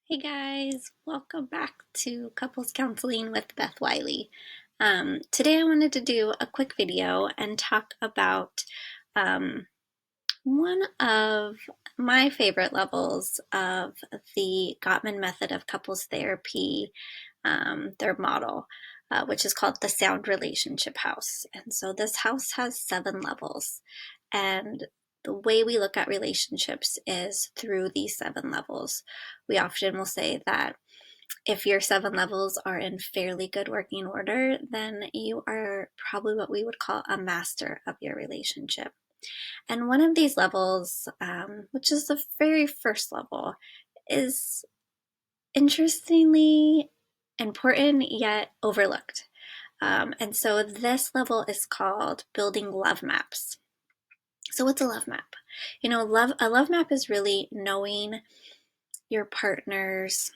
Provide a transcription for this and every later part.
Hey guys, welcome back to Couples Counseling with Beth Wylie. Today I wanted to do a quick video and talk about one of my favorite levels of the Gottman Method of couples therapy, their model, which is called the Sound Relationship House. And so this house has 7 levels. And the way we look at relationships is through these 7 levels. We often will say that if your 7 levels are in fairly good working order, then you are probably what we would call a master of your relationship. And one of these levels, which is the very first level, is interestingly important yet overlooked. And so this level is called building love maps. So what's a love map? A love map is really knowing your partner's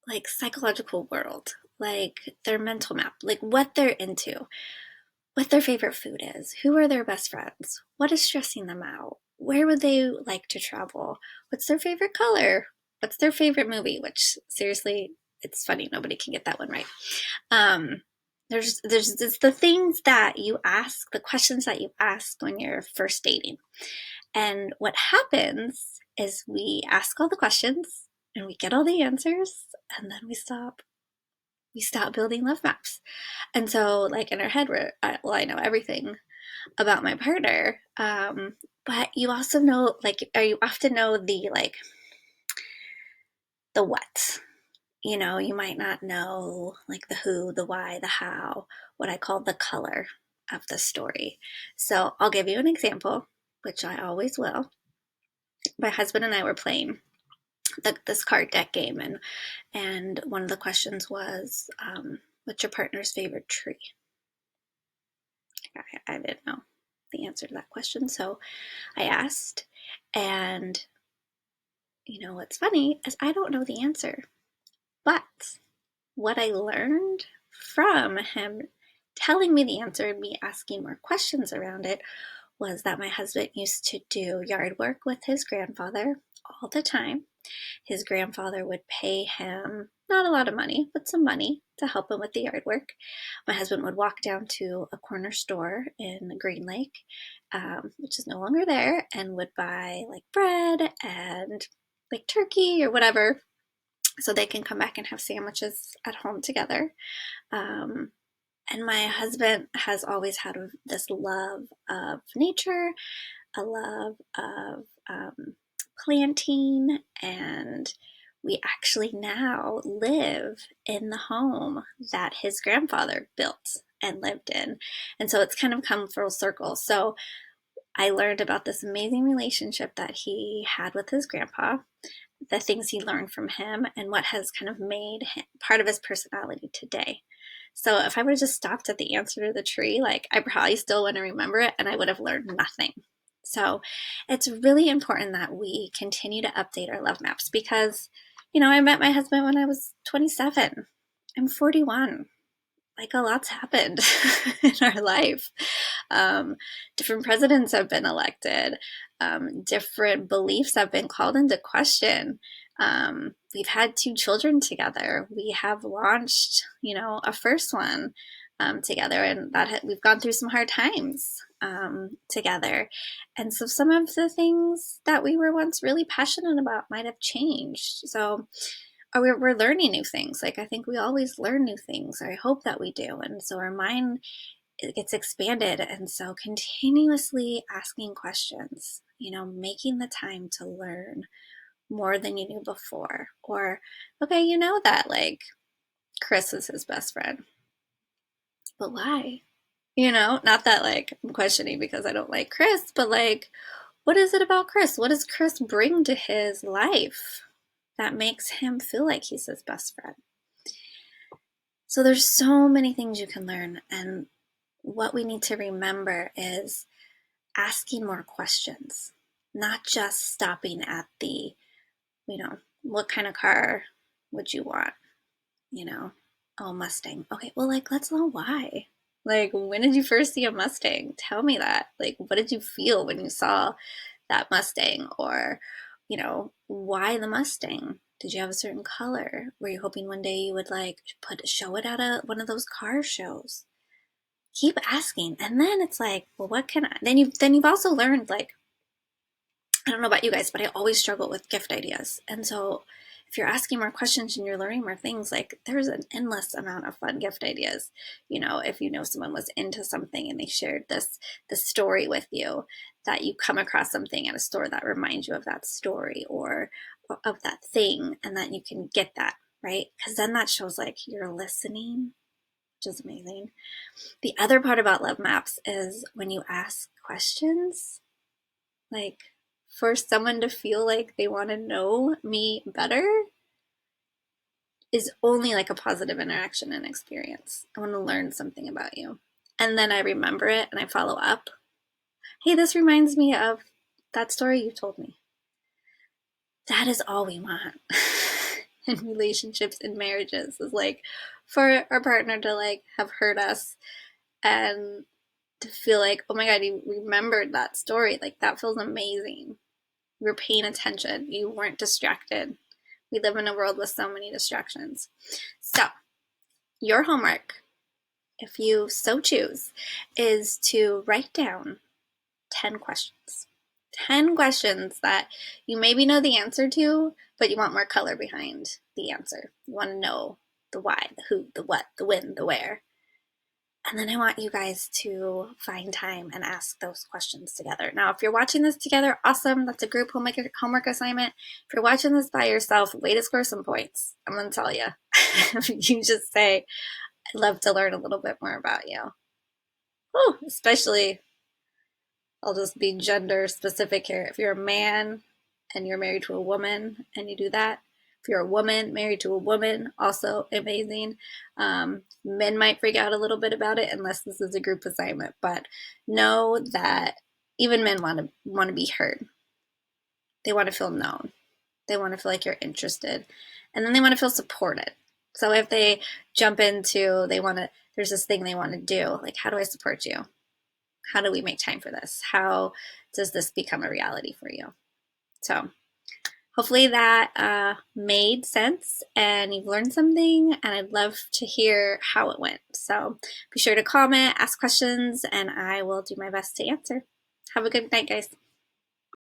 like psychological world, like their mental map, like what they're into, what their favorite food is, who are their best friends, what is stressing them out, where would they like to travel, what's their favorite color, what's their favorite movie, which seriously, it's funny, nobody can get that one right. There's it's the things that you ask, the questions that you ask when you're first dating. And what happens is we ask all the questions and we get all the answers and then we stop building love maps. And so like in our head I know everything about my partner, but you also know, like, or you often know the what. You might not know like the who, the why, the how, what I call the color of the story. So I'll give you an example, which I always will. My husband and I were playing this card deck game, and one of the questions was, what's your partner's favorite tree? I didn't know the answer to that question, so I asked, and what's funny is I don't know the answer, but what I learned from him telling me the answer and me asking more questions around it was that my husband used to do yard work with his grandfather all the time. His grandfather would pay him not a lot of money, but some money to help him with the yard work. My husband would walk down to a corner store in Green Lake, which is no longer there, and would buy like bread and like turkey or whatever so they can come back and have sandwiches at home together. Um, and my husband has always had this love of nature, a love of planting, and we actually now live in the home that his grandfather built and lived in. And so it's kind of come full circle. So I learned about this amazing relationship that he had with his grandpa, the things he learned from him, and what has kind of made him part of his personality today. So if I would have just stopped at the answer to the tree, like I probably still wouldn't remember it and I would have learned nothing. So it's really important that we continue to update our love maps because, I met my husband when I was 27. I'm 41. Like a lot's happened in our life. Um, Different presidents have been elected. Different beliefs have been called into question. We've had 2 children together. We have launched, a first one together, and we've gone through some hard times together. And so some of the things that we were once really passionate about might have changed. So we're learning new things. Like I think we always learn new things, or I hope that we do. And so our mind, it gets expanded. And so continuously asking questions, making the time to learn more than you knew before. Or, okay, that like Chris is his best friend, but why? Not that like I'm questioning because I don't like Chris, but like, what is it about Chris? What does Chris bring to his life that makes him feel like he's his best friend? So there's so many things you can learn. And what we need to remember is asking more questions, not just stopping at what kind of car would you want? You know, oh, Mustang. Okay, well, like, let's know why. Like, when did you first see a Mustang? Tell me that. Like, what did you feel when you saw that Mustang? Or why the Mustang? Did you have a certain color? Were you hoping one day you would like show it at one of those car shows? Keep asking, and then it's like, well, what can I? Then you've also learned, like, I don't know about you guys, but I always struggle with gift ideas, and so if you're asking more questions and you're learning more things, like there's an endless amount of fun gift ideas. If someone was into something and they shared this story with you, that you come across something at a store that reminds you of that story or of that thing, and that you can get that, right? Because then that shows like you're listening, which is amazing. The other part about love maps is when you ask questions, like for someone to feel like they want to know me better is only like a positive interaction and experience. I want to learn something about you. And then I remember it and I follow up. Hey, this reminds me of that story you told me. That is all we want in relationships and marriages, is like for our partner to like have heard us and to feel like, oh my God, you remembered that story. Like that feels amazing. You were paying attention. You weren't distracted. We live in a world with so many distractions. So your homework, if you so choose, is to write down 10 questions. 10 questions that you maybe know the answer to, but you want more color behind the answer. You want to know the why, the who, the what, the when, the where. And then I want you guys to find time and ask those questions together. Now, if you're watching this together, awesome. That's a group homework assignment. If you're watching this by yourself, way to score some points. I'm going to tell you. You just say, I'd love to learn a little bit more about you. Oh, especially, I'll just be gender specific here. If you're a man and you're married to a woman and you do that, if you're a woman married to a woman, also amazing. Men might freak out a little bit about it unless this is a group assignment, but know that even men want to be heard. They want to feel known. They want to feel like you're interested, and then they want to feel supported. So if they jump into, there's this thing they want to do, like, how do I support you? How do we make time for this? How does this become a reality for you? So hopefully that made sense and you've learned something, and I'd love to hear how it went. So be sure to comment, ask questions, and I will do my best to answer. Have a good night, guys.